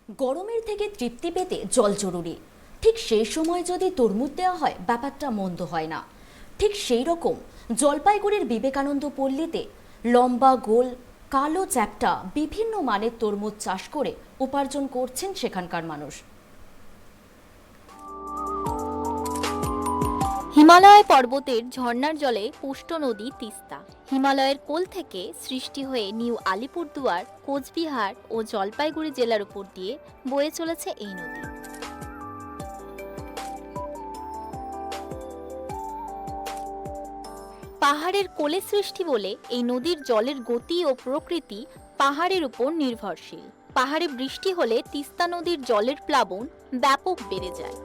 গরমের থেকে তৃপ্তি পেতে জল জরুরি। ঠিক সেই সময় যদি তরমুজ দেওয়া হয় ব্যাপারটা মন্দ হয় না। ঠিক সেই রকম জলপাইগুড়ির বিবেকানন্দ পল্লীতে লম্বা গোল কালো চ্যাপ্টা বিভিন্ন মানের তরমুজ চাষ করে উপার্জন করছেন সেখানকার মানুষ। হিমালয় পর্বতের ঝর্ণার জলে পুষ্ট নদী তিস্তা হিমালয়ের কোল থেকে সৃষ্টি হয়ে নিউ আলিপুরদুয়ার, কোচবিহার ও জলপাইগুড়ি জেলার উপর দিয়ে বয়ে চলেছে এই নদী। পাহাড়ের কোলে সৃষ্টি বলে এই নদীর জলের গতি ও প্রকৃতি পাহাড়ের উপর নির্ভরশীল। পাহাড়ে বৃষ্টি হলে তিস্তা নদীর জলের প্লাবন ব্যাপক বেড়ে যায়।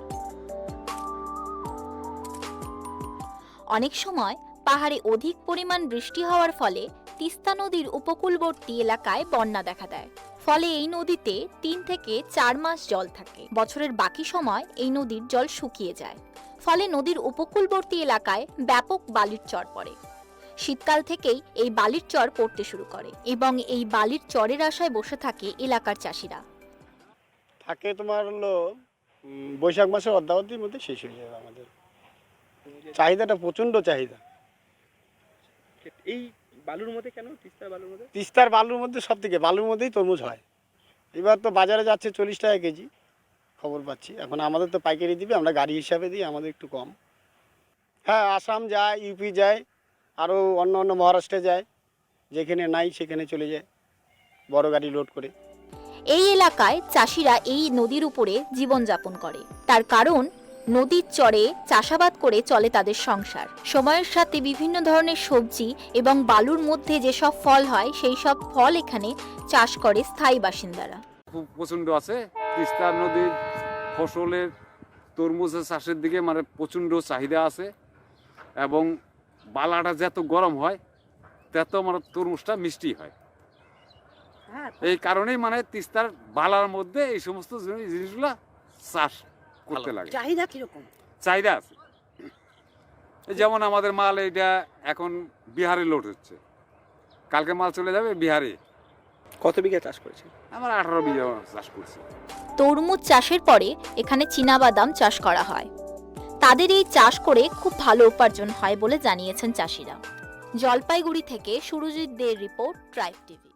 অনেক সময় পাহাড়ে অধিক পরিমাণ বৃষ্টি হওয়ার ফলে তিস্তা নদীর উপকূলবর্তী এলাকায় বন্যা দেখা দেয়। ফলে এই নদীতে 3 থেকে 4 মাস জল থাকে। বছরের বাকি সময় এই নদীর জল শুকিয়ে যায়। ফলে নদীর উপকূলবর্তী এলাকায় ব্যাপক বালির চর পড়ে। শীতকাল থেকেই এই বালির চর পড়তে শুরু করে এবং এই বালির চরের আশায় বসে থাকে এলাকার চাষিরা। থাকে তোমার হলো বৈশাখ মাসের অর্ধাবধির মধ্যে শেষ হয়ে যাবে। আমাদের চাহিদাটা প্রচণ্ড চাহিদা। এই বালুর মধ্যে কেন তিস্তার বালুর মধ্যে সব থেকে বালুর মধ্যেই তরমুজ হয়। এবার তো বাজারে যাচ্ছে 40 টাকা কেজি, খবর পাচ্ছি। এখন আমাদের তো পাইকারি দিবে, আমরা গাড়ি হিসাবে দিই, আমাদের একটু কম। হ্যাঁ, আসাম যায়, ইউপি যায়, আরও অন্য অন্য মহারাষ্ট্রে যায়, যেখানে নাই সেখানে চলে যায় বড় গাড়ি লোড করে। এই এলাকায় চাষিরা এই নদীর উপরে জীবনযাপন করে। তার কারণ নদীর চরে চাষাবাদ করে চলে তাদের সংসার। সময়ের সাথে বিভিন্ন ধরনের সবজি এবং বালুর মধ্যে যেসব ফল হয় সেই সব ফল এখানে চাষ করে স্থায়ী বাসিন্দারা। খুব প্রচণ্ড আছে তিস্তা নদীর ফসলের তরমুজের চাষের দিকে মানে প্রচণ্ড চাহিদা আছে এবং বালাটা যত গরম হয় তত মানে তরমুজটা মিষ্টি হয়। এই কারণেই মানে তিস্তার বালার মধ্যে এই সমস্ত জিনিসগুলো চাষ করতে লাগে। চাহিদা কিরকম? চাহিদা আছে। যেমন আমাদের মাল এটা এখন বিহারে লোড হচ্ছে, কালকে মাল চলে যাবে বিহারে। কত বিঘা চাষ করেছে? আমরা 18 বিঘা চাষ করছি। তরমুজ চাষের পরে এখানে চীনাবাদাম চাষ করা হয়। তাদের এই চাষ করে খুব ভালো উপার্জন হয় বলে জানিয়েছেন চাষিরা। জলপাইগুড়ি থেকে সুরজিৎ দের রিপোর্ট, ট্রাইব টিভি।